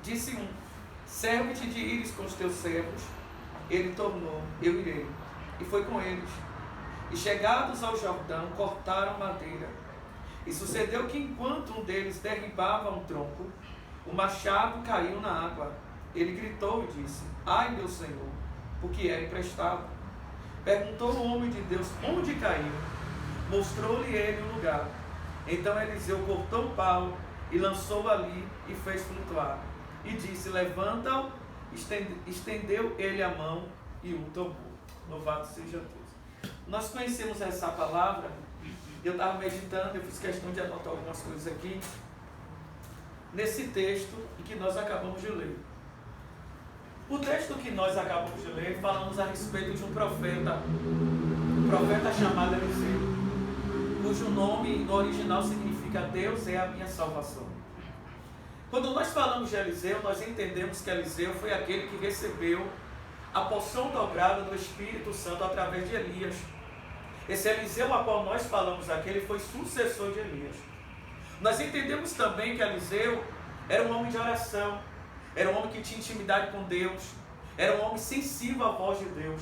Disse um: serve-te de ires com os teus servos. Ele tornou: eu irei. E foi com eles. E chegados ao Jordão, cortaram madeira. E sucedeu que enquanto um deles derribava um tronco, o machado caiu na água. Ele gritou e disse: ai, meu senhor, porque era emprestado. Perguntou o homem de Deus onde caiu. Mostrou-lhe ele o lugar. Então Eliseu cortou o pau e lançou ali e fez flutuar. E disse: levanta-o. Estendeu ele a mão e o tomou. Louvado seja Deus. Nós conhecemos essa palavra. Eu estava meditando, eu fiz questão de anotar algumas coisas aqui nesse texto que nós acabamos de ler. O texto que nós acabamos de ler, falamos a respeito de um profeta chamado Eliseu, cujo nome no original significa Deus é a minha salvação. Quando nós falamos de Eliseu, nós entendemos que Eliseu foi aquele que recebeu a porção dobrada do Espírito Santo através de Elias. Esse Eliseu a qual nós falamos aqui, ele foi sucessor de Elias. Nós entendemos também que Eliseu era um homem de oração, era um homem que tinha intimidade com Deus, era um homem sensível à voz de Deus.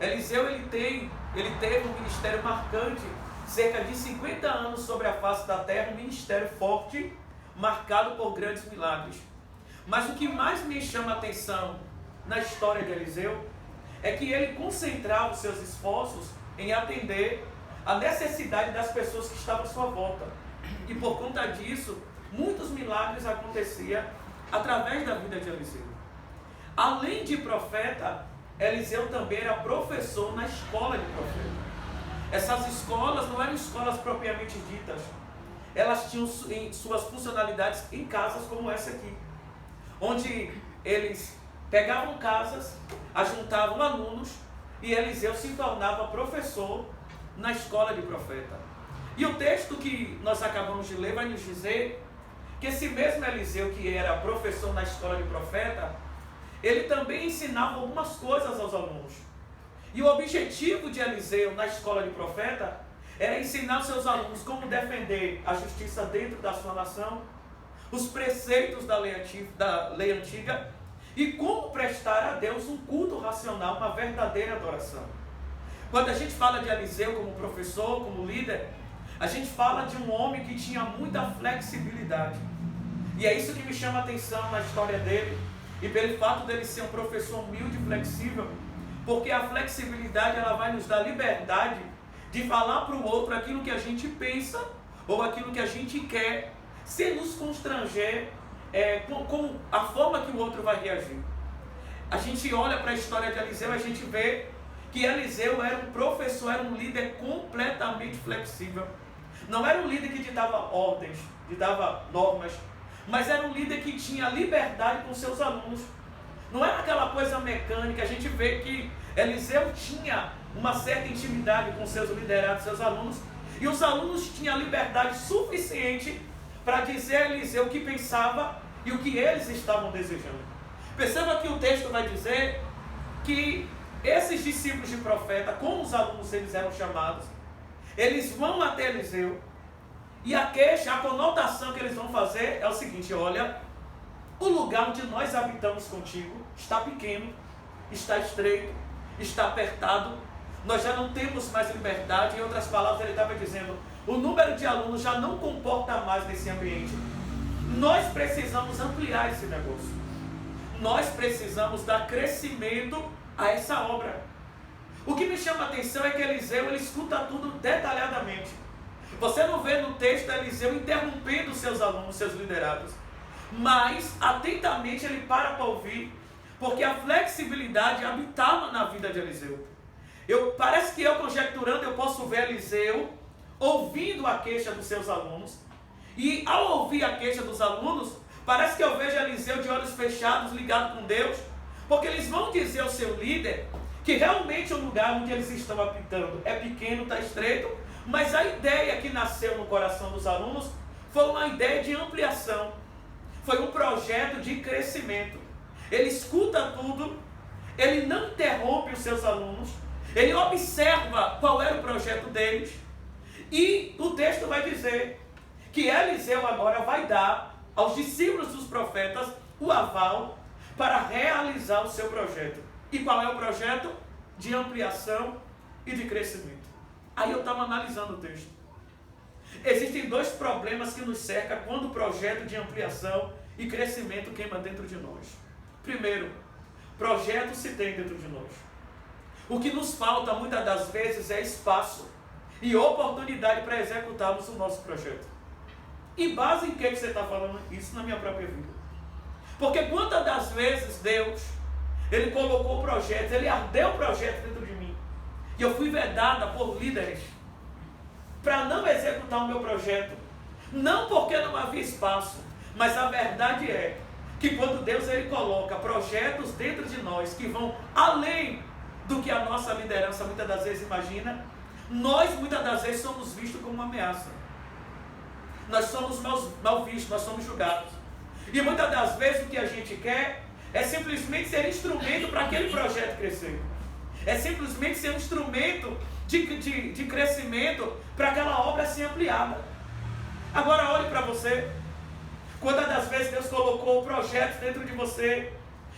Eliseu ele teve um ministério marcante, cerca de 50 anos sobre a face da terra, um ministério forte, marcado por grandes milagres. Mas o que mais me chama a atenção na história de Eliseu é que ele concentrava os seus esforços em atender a necessidade das pessoas que estavam à sua volta. E por conta disso, muitos milagres aconteciam através da vida de Eliseu. Além de profeta, Eliseu também era professor na escola de profeta. Essas escolas não eram escolas propriamente ditas. Elas tinham em suas funcionalidades em casas como essa aqui, onde eles pegavam casas, ajuntavam alunos e Eliseu se tornava professor na escola de profeta. E o texto que nós acabamos de ler vai nos dizer que esse mesmo Eliseu que era professor na escola de profeta, ele também ensinava algumas coisas aos alunos. E o objetivo de Eliseu na escola de profeta era ensinar seus alunos como defender a justiça dentro da sua nação, os preceitos da lei antiga e como prestar a Deus um culto racional, uma verdadeira adoração. Quando a gente fala de Eliseu como professor, como líder, a gente fala de um homem que tinha muita flexibilidade. E é isso que me chama a atenção na história dele, e pelo fato dele ser um professor humilde e flexível, porque a flexibilidade ela vai nos dar liberdade de falar para o outro aquilo que a gente pensa ou aquilo que a gente quer, sem nos constranger com a forma que o outro vai reagir. A gente olha para a história de Eliseu e a gente vê que Eliseu era um professor, era um líder completamente flexível. Não era um líder que ditava ordens, ditava normas, mas era um líder que tinha liberdade com seus alunos. Não era aquela coisa mecânica. A gente vê que Eliseu tinha uma certa intimidade com seus liderados, seus alunos, e os alunos tinham liberdade suficiente para dizer a Eliseu o que pensava e o que eles estavam desejando. Perceba que o texto vai dizer que esses discípulos de profeta, como os alunos eles eram chamados, eles vão até Eliseu, e a queixa, a conotação que eles vão fazer é o seguinte: olha, o lugar onde nós habitamos contigo está pequeno, está estreito, está apertado, nós já não temos mais liberdade. Em outras palavras, ele estava dizendo, o número de alunos já não comporta mais nesse ambiente. Nós precisamos ampliar esse negócio. Nós precisamos dar crescimento a essa obra. O que me chama a atenção é que Eliseu, ele escuta tudo detalhadamente. Você não vê no texto Eliseu interrompendo seus alunos, seus liderados, mas atentamente ele para ouvir, porque a flexibilidade habitava na vida de Eliseu. Parece que eu conjecturando, eu posso ver Eliseu ouvindo a queixa dos seus alunos, e ao ouvir a queixa dos alunos, parece que eu vejo Eliseu de olhos fechados, ligado com Deus, porque eles vão dizer ao seu líder que realmente o lugar onde eles estão habitando é pequeno, está estreito, mas a ideia que nasceu no coração dos alunos foi uma ideia de ampliação, foi um projeto de crescimento. Ele escuta tudo, ele não interrompe os seus alunos, ele observa qual era o projeto deles, e o texto vai dizer que Eliseu agora vai dar aos discípulos dos profetas o aval para realizar o seu projeto. E qual é o projeto? De ampliação e de crescimento. Aí eu estava analisando o texto. Existem dois problemas que nos cercam quando o projeto de ampliação e crescimento queima dentro de nós. Primeiro, projeto se tem dentro de nós. O que nos falta muitas das vezes é espaço e oportunidade para executarmos o nosso projeto. Em base em que você está falando isso na minha própria vida? Porque quantas das vezes Deus, Ele colocou projetos, Ele ardeu projetos dentro de mim. E eu fui vedada por líderes para não executar o meu projeto. Não porque não havia espaço, mas a verdade é que quando Deus Ele coloca projetos dentro de nós que vão além do que a nossa liderança muitas das vezes imagina, nós muitas das vezes somos vistos como uma ameaça. Nós somos mal vistos, nós somos julgados. E muitas das vezes o que a gente quer é simplesmente ser instrumento para aquele projeto crescer. É simplesmente ser um instrumento de crescimento para aquela obra ser ampliada. Agora olhe para você. Quantas das vezes Deus colocou projetos dentro de você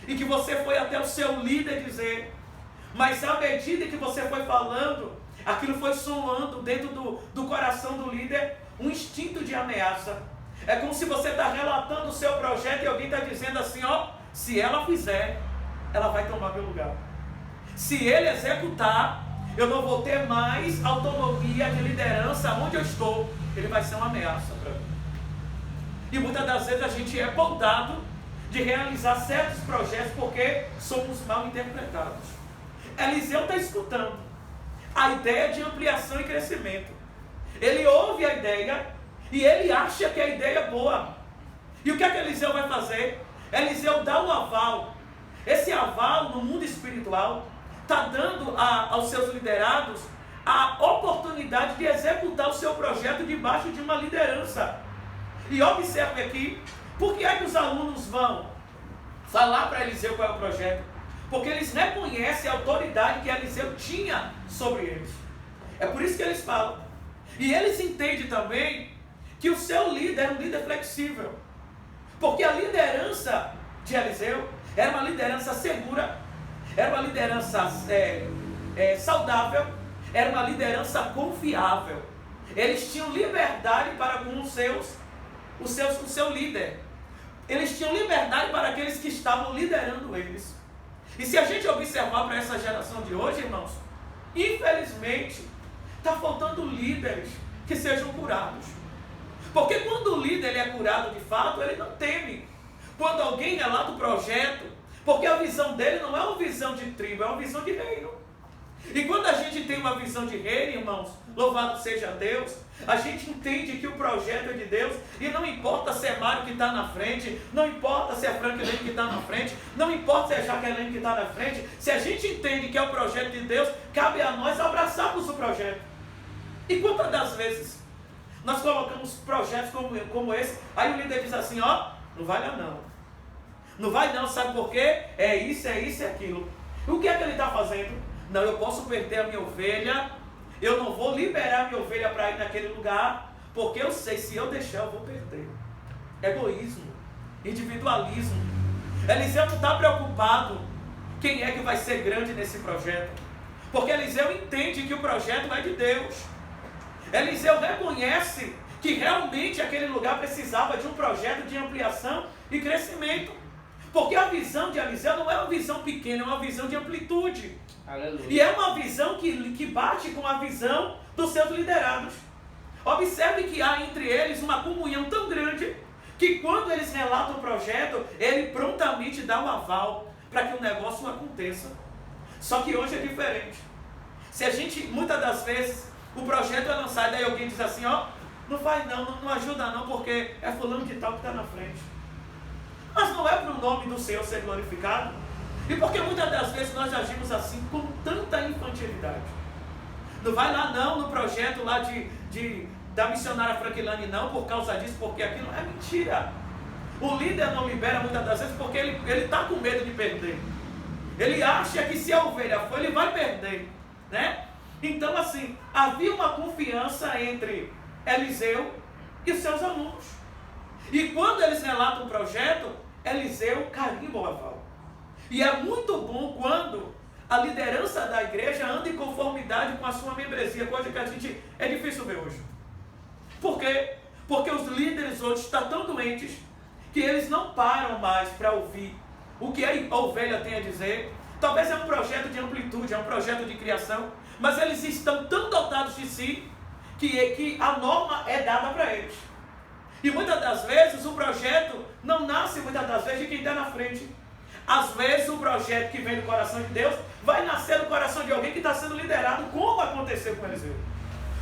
e que você foi até o seu líder dizer, mas à medida que você foi falando, aquilo foi soando dentro do coração do líder um instinto de ameaça. É como se você está relatando o seu projeto e alguém está dizendo assim, ó, se ela fizer, ela vai tomar meu lugar. Se ele executar, eu não vou ter mais autonomia de liderança onde eu estou. Ele vai ser uma ameaça para mim. E muitas das vezes a gente é podado de realizar certos projetos porque somos mal interpretados. Eliseu está escutando a ideia de ampliação e crescimento. Ele ouve a ideia e ele acha que a ideia é boa. E o que é que Eliseu vai fazer? Eliseu dá um aval. Esse aval no mundo espiritual está dando aos seus liderados a oportunidade de executar o seu projeto debaixo de uma liderança. E observe aqui, por que é que os alunos vão falar para Eliseu qual é o projeto? Porque eles reconhecem a autoridade que Eliseu tinha sobre eles. É por isso que eles falam. E eles entendem também que o seu líder é um líder flexível. Porque a liderança de Eliseu era uma liderança segura, era uma liderança saudável, era uma liderança confiável. Eles tinham liberdade para com o seu líder. Eles tinham liberdade para aqueles que estavam liderando eles. E se a gente observar para essa geração de hoje, irmãos, infelizmente, está faltando líderes que sejam curados. Porque quando o líder ele é curado de fato, ele não teme. Quando alguém relata o projeto, porque a visão dele não é uma visão de tribo, é uma visão de reino. E quando a gente tem uma visão de reino, irmãos, louvado seja Deus, a gente entende que o projeto é de Deus, e não importa se é Mário que está na frente, não importa se é Franklin que está na frente, não importa se é Jaqueline que está na frente, se a gente entende que é o projeto de Deus, cabe a nós abraçarmos o projeto. E quantas das vezes nós colocamos projetos como esse, aí o líder diz assim, ó, não vai lá não. Não vai não, sabe por quê? É isso e aquilo. E o que é que ele está fazendo? Não, eu posso perder a minha ovelha, eu não vou liberar a minha ovelha para ir naquele lugar, porque eu sei, se eu deixar eu vou perder. Egoísmo, individualismo. Eliseu não está preocupado quem é que vai ser grande nesse projeto, porque Eliseu entende que o projeto é de Deus. Eliseu reconhece que realmente aquele lugar precisava de um projeto de ampliação e crescimento. Porque a visão de Eliseu não é uma visão pequena, é uma visão de amplitude. Aleluia. E é uma visão que bate com a visão dos seus liderados. Observe que há entre eles uma comunhão tão grande que quando eles relatam o projeto, ele prontamente dá um aval para que o negócio aconteça. Só que hoje é diferente. Se a gente, muitas das vezes, o projeto é lançado e daí alguém diz assim, ó, não vai não ajuda não, porque é fulano de tal que está na frente. Mas não é para o nome do Senhor ser glorificado? E porque muitas das vezes nós agimos assim com tanta infantilidade. Não vai lá não no projeto lá da missionária Franklin não, por causa disso, porque aquilo é mentira. O líder não libera muitas das vezes porque ele está com medo de perder. Ele acha que se a ovelha for, ele vai perder, né? Então assim, havia uma confiança entre Eliseu e os seus alunos. E quando eles relatam o projeto, Eliseu carimba o aval. E é muito bom quando a liderança da igreja anda em conformidade com a sua membresia, coisa que a gente é difícil ver hoje. Por quê? Porque os líderes hoje estão tão doentes que eles não param mais para ouvir o que a ovelha tem a dizer. Talvez é um projeto de amplitude, é um projeto de criação, mas eles estão tão dotados de si que a norma é dada para eles. E muitas das vezes o projeto não nasce muitas das vezes de quem está na frente. Às vezes o projeto que vem do coração de Deus vai nascer no coração de alguém que está sendo liderado, como aconteceu com Eliseu.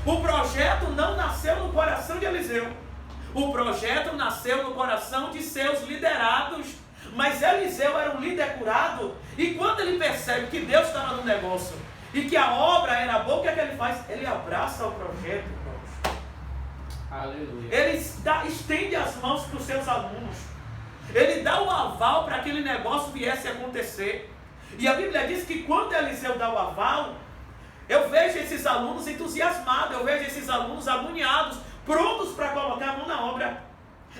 O projeto não nasceu no coração de Eliseu. O projeto nasceu no coração de seus liderados. Mas Eliseu era um líder curado, e quando ele percebe que Deus estava no negócio e que a obra era boa, o que é que ele faz? Ele abraça o projeto, irmãos. Aleluia. Ele estende as mãos para os seus alunos. Ele dá o aval para que aquele negócio viesse a acontecer. E a Bíblia diz que quando Eliseu dá o aval, eu vejo esses alunos entusiasmados, eu vejo esses alunos agoniados, prontos para colocar a mão na obra.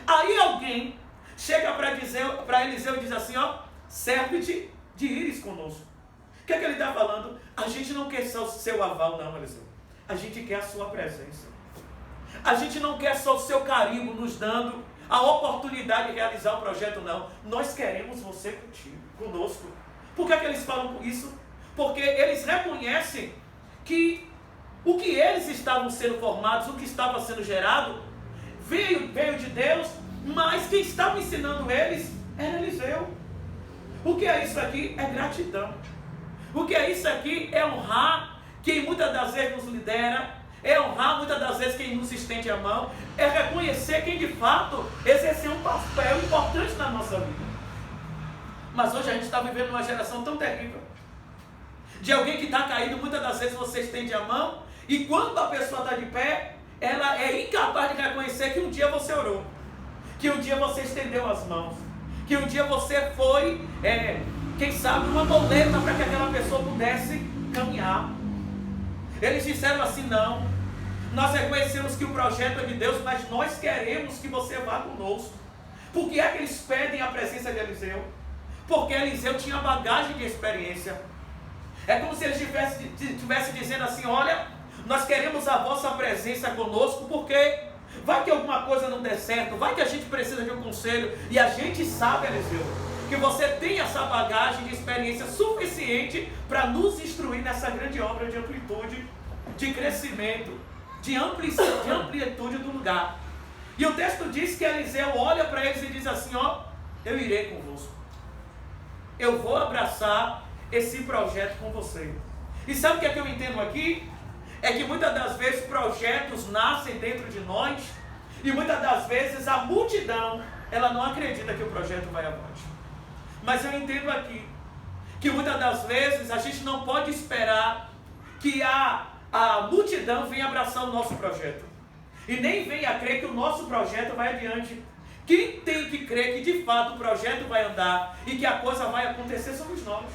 Aí alguém chega para Eliseu e diz assim, ó, serve-te de ires conosco. O que é que ele está falando? A gente não quer só o seu aval, não, Eliseu. A gente quer a sua presença. A gente não quer só o seu carimbo nos dando a oportunidade de realizar o projeto, não. Nós queremos você conosco. Por que é que eles falam isso? Porque eles reconhecem que o que eles estavam sendo formados, o que estava sendo gerado, veio de Deus, mas quem estava ensinando eles era Eliseu. O que é isso aqui? É gratidão. O que é isso aqui? É honrar quem muitas das vezes nos lidera, é honrar muitas das vezes quem nos estende a mão, é reconhecer quem de fato exerceu um papel importante na nossa vida. Mas hoje a gente está vivendo uma geração tão terrível, de alguém que está caído, muitas das vezes você estende a mão, e quando a pessoa está de pé, ela é incapaz de reconhecer que um dia você orou, que um dia você estendeu as mãos, que um dia você foi, quem sabe, uma boleta para que aquela pessoa pudesse caminhar. Eles disseram assim, não, nós reconhecemos que o projeto é de Deus, mas nós queremos que você vá conosco. Por que é que eles pedem a presença de Eliseu? Porque Eliseu tinha bagagem de experiência. É como se ele estivesse dizendo assim, olha, nós queremos a vossa presença conosco, porque vai que alguma coisa não der certo, vai que a gente precisa de um conselho, e a gente sabe, Eliseu, que você tem essa bagagem de experiência suficiente para nos instruir nessa grande obra de amplitude, de crescimento, de amplitude do lugar. E o texto diz que Eliseu olha para eles e diz assim, ó, eu irei convosco. Eu vou abraçar esse projeto com você. E sabe o que é que eu entendo aqui? É que muitas das vezes projetos nascem dentro de nós, e muitas das vezes a multidão, ela não acredita que o projeto vai avante. Mas eu entendo aqui que muitas das vezes a gente não pode esperar que a multidão venha abraçar o nosso projeto, e nem venha crer que o nosso projeto vai adiante. Quem tem que crer que de fato o projeto vai andar e que a coisa vai acontecer somos nós.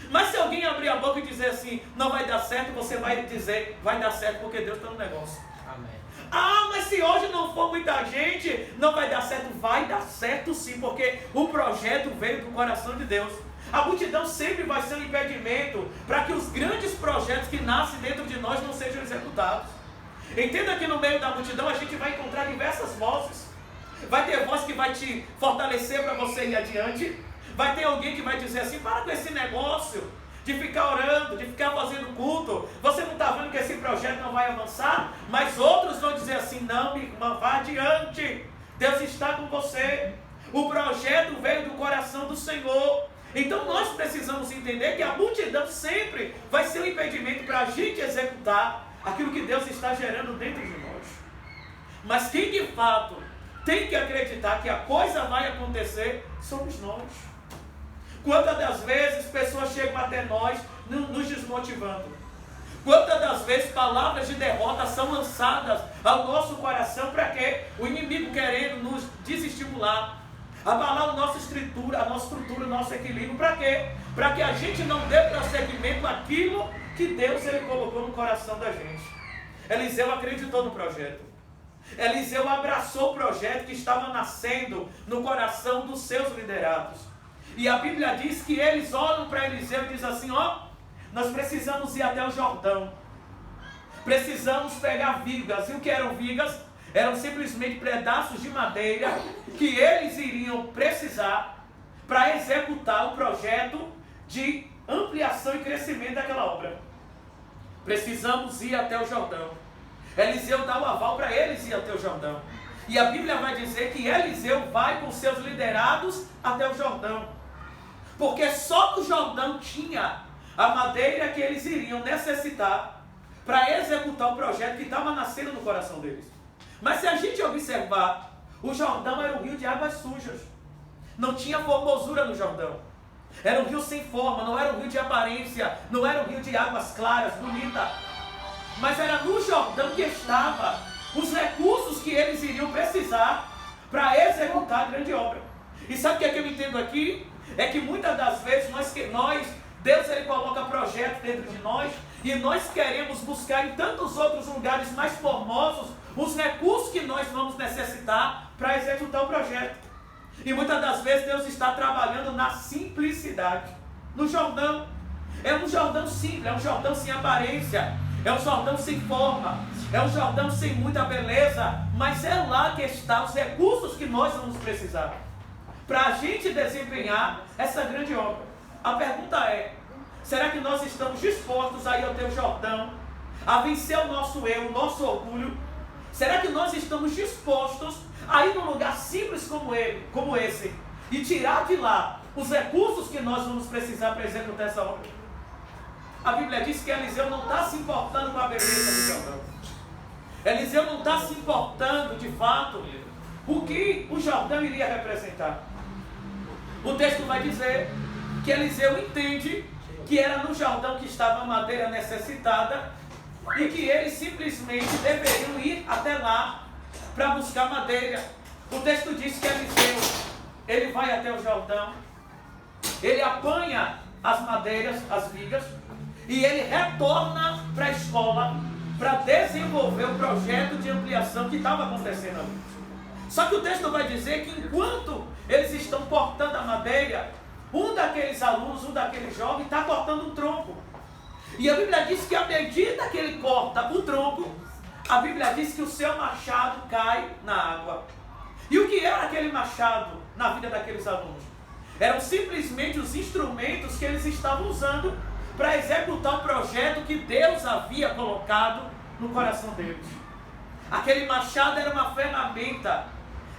Mas se alguém abrir a boca e dizer assim, não vai dar certo, você vai dizer, vai dar certo porque Deus está no negócio. Amém. Ah, mas se hoje não for muita gente, não vai dar certo. Vai dar certo sim, porque o projeto veio do coração de Deus. A multidão sempre vai ser um impedimento para que os grandes projetos que nascem dentro de nós não sejam executados. Entenda que no meio da multidão a gente vai encontrar diversas vozes. Vai ter voz que vai te fortalecer para você ir adiante. Vai ter alguém que vai dizer assim, para com esse negócio de ficar orando, de ficar fazendo culto. Você não está vendo que esse projeto não vai avançar? Mas outros vão dizer assim, não, minha irmã, vá adiante. Deus está com você. O projeto veio do coração do Senhor. Então nós precisamos entender que a multidão sempre vai ser um impedimento para a gente executar aquilo que Deus está gerando dentro de nós. Mas quem de fato tem que acreditar que a coisa vai acontecer somos nós. Quantas das vezes pessoas chegam até nós nos desmotivando? Quantas das vezes palavras de derrota são lançadas ao nosso coração para quê? O inimigo querendo nos desestimular, abalar a nossa estrutura, o nosso equilíbrio, para quê? Para que a gente não dê prosseguimento àquilo que Deus ele colocou no coração da gente. Eliseu acreditou no projeto. Eliseu abraçou o projeto que estava nascendo no coração dos seus liderados. E a Bíblia diz que eles olham para Eliseu e dizem assim, nós precisamos ir até o Jordão. Precisamos pegar vigas. E o que eram vigas? Eram simplesmente pedaços de madeira que eles iriam precisar para executar o projeto de ampliação e crescimento daquela obra. Precisamos ir até o Jordão. Eliseu dá o aval para eles ir até o Jordão. E a Bíblia vai dizer que Eliseu vai com seus liderados até o Jordão. Porque só no Jordão tinha a madeira que eles iriam necessitar para executar o projeto que estava nascendo no coração deles. Mas se a gente observar, o Jordão era um rio de águas sujas. Não tinha formosura no Jordão. Era um rio sem forma, não era um rio de aparência, não era um rio de águas claras, bonita. Mas era no Jordão que estavam os recursos que eles iriam precisar para executar a grande obra. E sabe o que é que eu entendo aqui? É que muitas das vezes Deus ele coloca projetos dentro de nós e nós queremos buscar em tantos outros lugares mais formosos os recursos que nós vamos necessitar para executar o projeto. E muitas das vezes Deus está trabalhando na simplicidade. No Jordão. É um Jordão simples, é um Jordão sem aparência. É um Jordão sem forma, é um Jordão sem muita beleza, mas é lá que estão os recursos que nós vamos precisar para a gente desempenhar essa grande obra. A pergunta é, será que nós estamos dispostos a ir até o Jordão, a vencer o nosso eu, o nosso orgulho? Será que nós estamos dispostos a ir num lugar simples como esse e tirar de lá os recursos que nós vamos precisar para executar essa obra? A Bíblia diz que Eliseu não está se importando com a beleza do Jordão. Eliseu não está se importando, de fato, o que o Jordão iria representar. O texto vai dizer que Eliseu entende que era no Jordão que estava a madeira necessitada e que eles simplesmente deveriam ir até lá para buscar madeira. O texto diz que Eliseu, ele vai até o Jordão, ele apanha as madeiras, as vigas, e ele retorna para a escola para desenvolver o projeto de ampliação que estava acontecendo ali. Só que o texto vai dizer que enquanto eles estão cortando a madeira, um daqueles alunos, um daqueles jovens está cortando um tronco. E a Bíblia diz que à medida que ele corta o tronco, a Bíblia diz que o seu machado cai na água. E o que era aquele machado na vida daqueles alunos? Eram simplesmente os instrumentos que eles estavam usando para executar o projeto que Deus havia colocado no coração deles. Aquele machado era uma ferramenta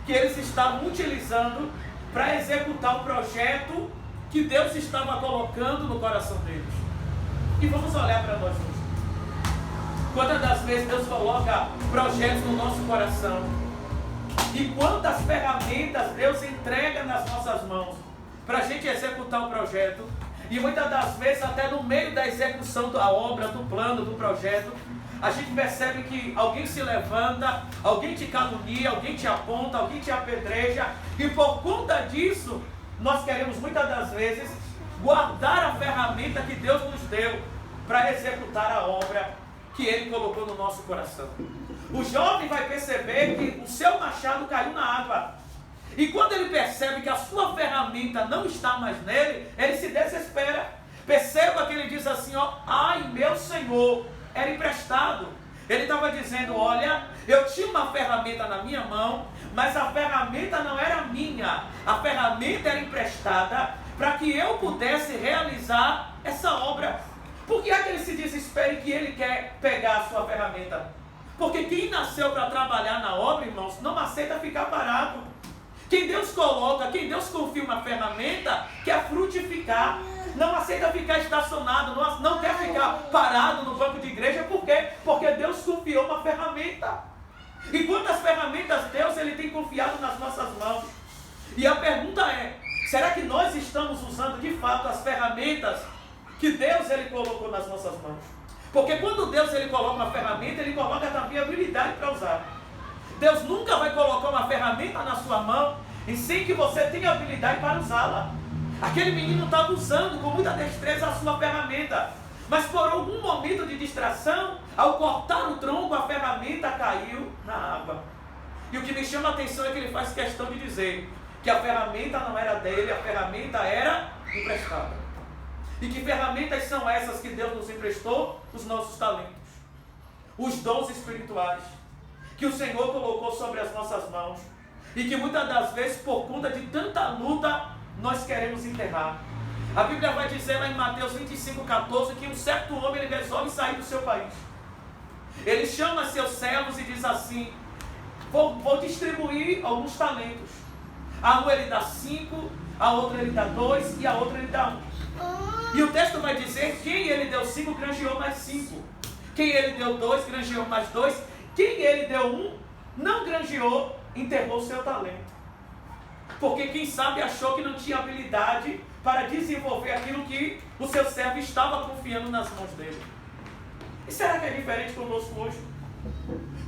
que eles estavam utilizando para executar o projeto que Deus estava colocando no coração deles. E vamos olhar para nós hoje. Quantas das vezes Deus coloca projetos no nosso coração e quantas ferramentas Deus entrega nas nossas mãos para a gente executar o projeto. E muitas das vezes, até no meio da execução da obra, do plano, do projeto, a gente percebe que alguém se levanta, alguém te calunia, alguém te aponta, alguém te apedreja, e por conta disso, nós queremos muitas das vezes guardar a ferramenta que Deus nos deu para executar a obra que Ele colocou no nosso coração. O jovem vai perceber que o seu machado caiu na água. E quando ele percebe que a sua ferramenta não está mais nele, ele se desespera. Perceba que ele diz assim, ai meu Senhor, era emprestado. Ele estava dizendo, olha, eu tinha uma ferramenta na minha mão, mas a ferramenta não era minha. A ferramenta era emprestada para que eu pudesse realizar essa obra. Por que é que ele se desespera e que ele quer pegar a sua ferramenta? Porque quem nasceu para trabalhar na obra, irmãos, não aceita ficar parado. Quem Deus coloca, quem Deus confia uma ferramenta, quer frutificar. Não aceita ficar estacionado, não quer ficar parado no banco de igreja. Por quê? Porque Deus confiou uma ferramenta. E quantas ferramentas Deus ele tem confiado nas nossas mãos? E a pergunta é, será que nós estamos usando de fato as ferramentas que Deus ele colocou nas nossas mãos? Porque quando Deus ele coloca uma ferramenta, Ele coloca também a habilidade para usar. Deus nunca vai colocar uma ferramenta na sua mão e sem que você tenha habilidade para usá-la. Aquele menino estava usando com muita destreza a sua ferramenta, mas por algum momento de distração, ao cortar o tronco, a ferramenta caiu na água. E o que me chama a atenção é que ele faz questão de dizer que a ferramenta não era dele, a ferramenta era emprestada. E que ferramentas são essas que Deus nos emprestou? Os nossos talentos, os dons espirituais, que o Senhor colocou sobre as nossas mãos, e que muitas das vezes, por conta de tanta luta, nós queremos enterrar. A Bíblia vai dizer lá em Mateus 25,14, que um certo homem ele resolve sair do seu país. Ele chama seus servos e diz assim: vou distribuir alguns talentos. A um ele dá 5, a outra ele dá 2 e a outra ele dá 1. E o texto vai dizer: quem ele deu 5 granjeou mais 5. Quem ele deu 2 granjeou mais 2. Quem ele deu 1 não granjeou, enterrou seu talento. Porque quem sabe achou que não tinha habilidade para desenvolver aquilo que o seu servo estava confiando nas mãos dele. E será que é diferente conosco hoje?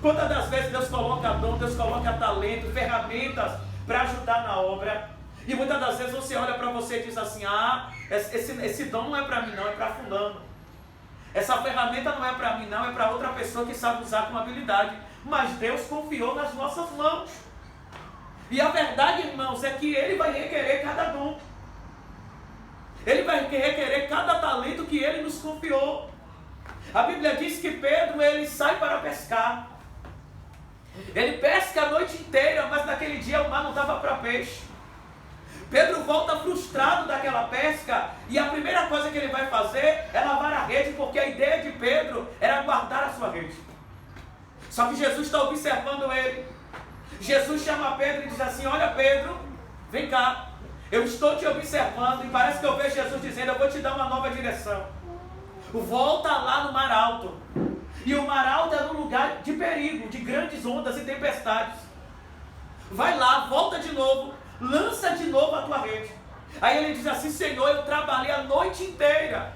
Quantas das vezes Deus coloca dom, Deus coloca talento, ferramentas para ajudar na obra, e muitas das vezes você olha para você e diz assim: ah, esse dom não é para mim não, é para fulano. Essa ferramenta não é para mim não, é para outra pessoa que sabe usar com habilidade. Mas Deus confiou nas nossas mãos. E a verdade, irmãos, é que Ele vai requerer cada dom. Ele vai requerer cada talento que Ele nos confiou. A Bíblia diz que Pedro, ele sai para pescar. Ele pesca a noite inteira, mas naquele dia o mar não estava para peixe. Pedro volta frustrado daquela pesca, e a primeira coisa que ele vai fazer é lavar a rede, porque a ideia de Pedro era guardar a sua rede. Só que Jesus está observando ele. Jesus chama Pedro e diz assim: olha Pedro, vem cá, eu estou te observando, e parece que eu vejo Jesus dizendo: eu vou te dar uma nova direção. Volta lá no mar alto. E o mar alto é um lugar de perigo, de grandes ondas e tempestades. Vai lá, volta de novo, lança de novo a tua rede. Aí ele diz assim: Senhor, eu trabalhei a noite inteira,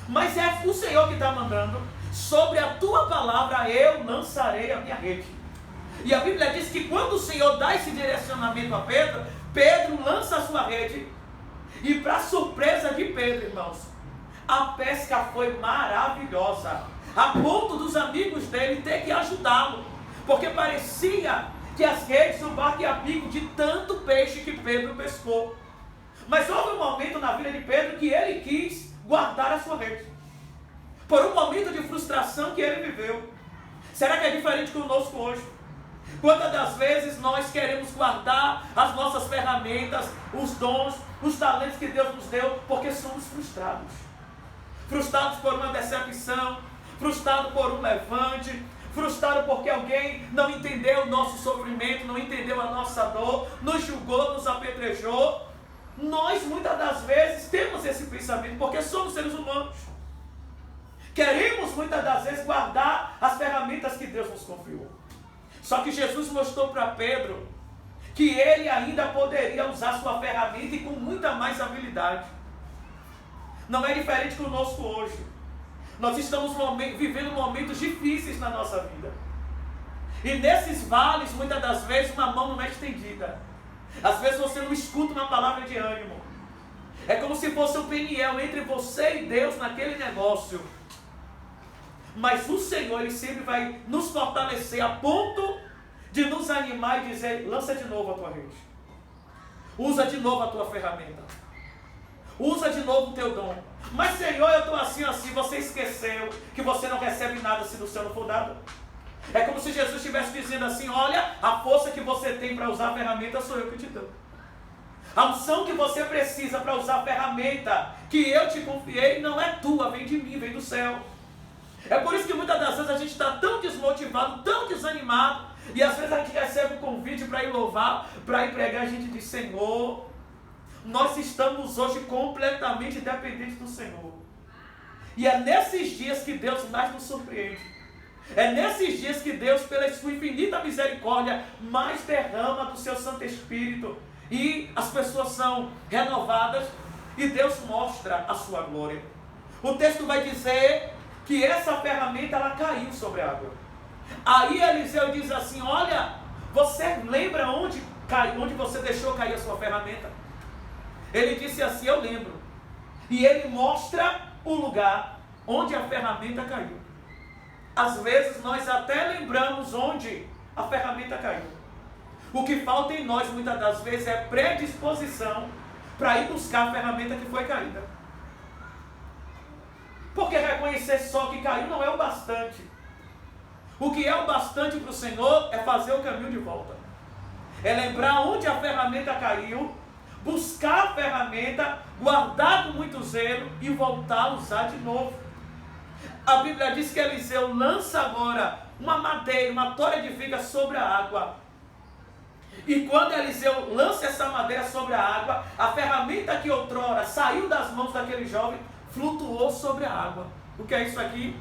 mas é o Senhor que está mandando. Sobre a tua palavra eu lançarei a minha rede. E a Bíblia diz que quando o Senhor dá esse direcionamento a Pedro, Pedro lança a sua rede. E para surpresa de Pedro, irmãos, a pesca foi maravilhosa, a ponto dos amigos dele ter que ajudá-lo, porque parecia que as redes, o barco ia pico de tanto peixe que Pedro pescou. Mas houve um momento na vida de Pedro que ele quis guardar a sua rede, por um momento de frustração que ele viveu. Será que é diferente conosco hoje? Quantas das vezes nós queremos guardar as nossas ferramentas, os dons, os talentos que Deus nos deu, porque somos frustrados. Frustrados por uma decepção, frustrados por um levante, frustrados porque alguém não entendeu o nosso sofrimento, não entendeu a nossa dor, nos julgou, nos apedrejou. Nós muitas das vezes temos esse pensamento, porque somos seres humanos. Queremos muitas das vezes guardar as ferramentas que Deus nos confiou. Só que Jesus mostrou para Pedro que ele ainda poderia usar sua ferramenta e com muita mais habilidade. Não é diferente conosco hoje. Nós estamos vivendo momentos difíceis na nossa vida. E nesses vales, muitas das vezes, uma mão não é estendida. Às vezes você não escuta uma palavra de ânimo. É como se fosse um peniel entre você e Deus naquele negócio. Mas o Senhor, Ele sempre vai nos fortalecer a ponto de nos animar e dizer: lança de novo a tua rede. Usa de novo a tua ferramenta. Usa de novo o teu dom. Mas Senhor, eu estou assim, você esqueceu que você não recebe nada se do céu não for dado? É como se Jesus estivesse dizendo assim: olha, a força que você tem para usar a ferramenta sou eu que te dou. A unção que você precisa para usar a ferramenta que eu te confiei não é tua, vem de mim, vem do céu. É por isso que muitas das vezes a gente está tão desmotivado, tão desanimado, e às vezes a gente recebe um convite para ir louvar, para ir pregar, a gente diz: Senhor, nós estamos hoje completamente dependentes do Senhor. E é nesses dias que Deus mais nos surpreende. É nesses dias que Deus, pela sua infinita misericórdia, mais derrama do seu Santo Espírito. E as pessoas são renovadas e Deus mostra a sua glória. O texto vai dizer que essa ferramenta ela caiu sobre a água. Aí Eliseu diz assim: olha, você lembra onde você deixou cair a sua ferramenta? Ele disse assim: eu lembro. E ele mostra o lugar onde a ferramenta caiu. Às vezes nós até lembramos onde a ferramenta caiu, O que falta em nós, muitas das vezes, é predisposição para ir buscar a ferramenta que foi caída. Porque reconhecer só que caiu não é o bastante. O que é o bastante para o Senhor é fazer o caminho de volta. É lembrar onde a ferramenta caiu, buscar a ferramenta, guardar com muito zelo e voltar a usar de novo. A Bíblia diz que Eliseu lança agora uma madeira, uma tora de viga sobre a água. E quando Eliseu lança essa madeira sobre a água, a ferramenta que outrora saiu das mãos daquele jovem, flutuou sobre a água. O que é isso aqui?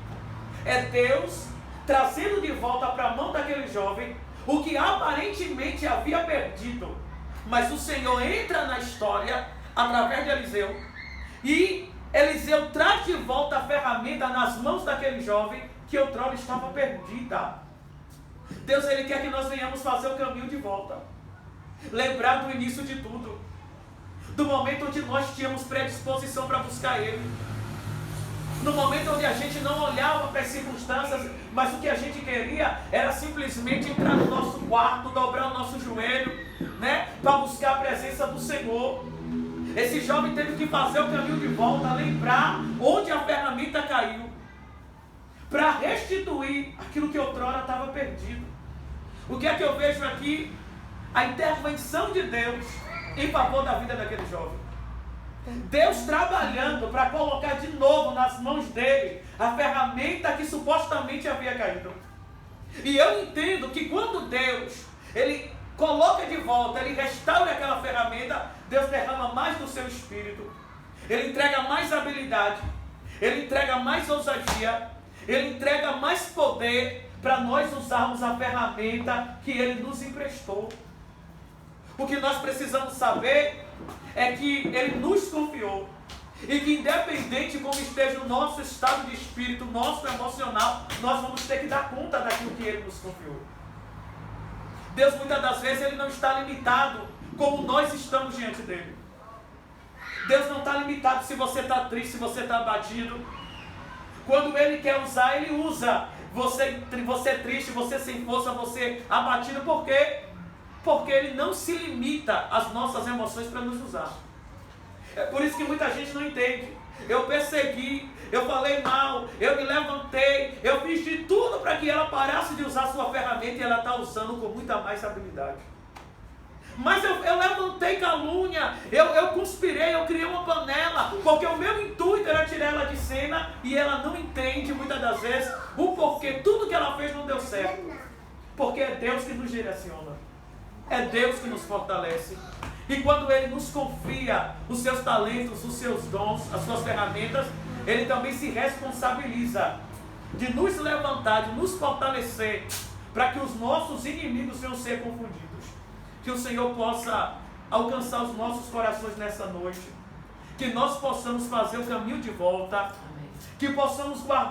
É Deus trazendo de volta para a mão daquele jovem o que aparentemente havia perdido. Mas o Senhor entra na história através de Eliseu e Eliseu traz de volta a ferramenta nas mãos daquele jovem que outrora estava perdida. Deus, Ele quer que nós venhamos fazer o caminho de volta. Lembrar do início de tudo. Do momento onde nós tínhamos predisposição para buscar Ele. No momento onde a gente não olhava para as circunstâncias, mas o que a gente queria era simplesmente entrar no nosso quarto, dobrar o nosso joelho, para buscar a presença do Senhor. Esse jovem teve que fazer o caminho de volta, lembrar onde a ferramenta caiu, para restituir aquilo que outrora estava perdido. O que é que eu vejo aqui? A intervenção de Deus em favor da vida daquele jovem. Deus trabalhando para colocar de novo nas mãos dele a ferramenta que supostamente havia caído. E eu entendo que quando Deus, Ele coloca de volta, Ele restaura aquela ferramenta, Deus derrama mais do seu espírito. Ele entrega mais habilidade, Ele entrega mais ousadia, Ele entrega mais poder para nós usarmos a ferramenta que Ele nos emprestou. O que nós precisamos saber é que Ele nos confiou e que independente como esteja o nosso estado de espírito, nosso emocional, nós vamos ter que dar conta daquilo que Ele nos confiou. Deus muitas das vezes Ele não está limitado como nós estamos diante dEle. Deus não está limitado se você está triste, se você está abatido. Quando Ele quer usar, Ele usa. Você triste, você sem força, você abatido, por quê? Porque Ele não se limita às nossas emoções para nos usar. É por isso que muita gente não entende. Eu persegui, eu falei mal, eu me levantei, eu fiz de tudo para que ela parasse de usar a sua ferramenta e ela está usando com muita mais habilidade. Mas eu levantei calúnia, eu conspirei, eu criei uma panela, porque o meu intuito era tirar ela de cena e ela não entende muitas das vezes o porquê tudo que ela fez não deu certo. Porque é Deus que nos direciona. É Deus que nos fortalece. E quando Ele nos confia os seus talentos, os seus dons, as suas ferramentas, Ele também se responsabiliza de nos levantar, de nos fortalecer, para que os nossos inimigos venham ser confundidos. Que o Senhor possa alcançar os nossos corações nessa noite. Que nós possamos fazer o caminho de volta. Que possamos guardar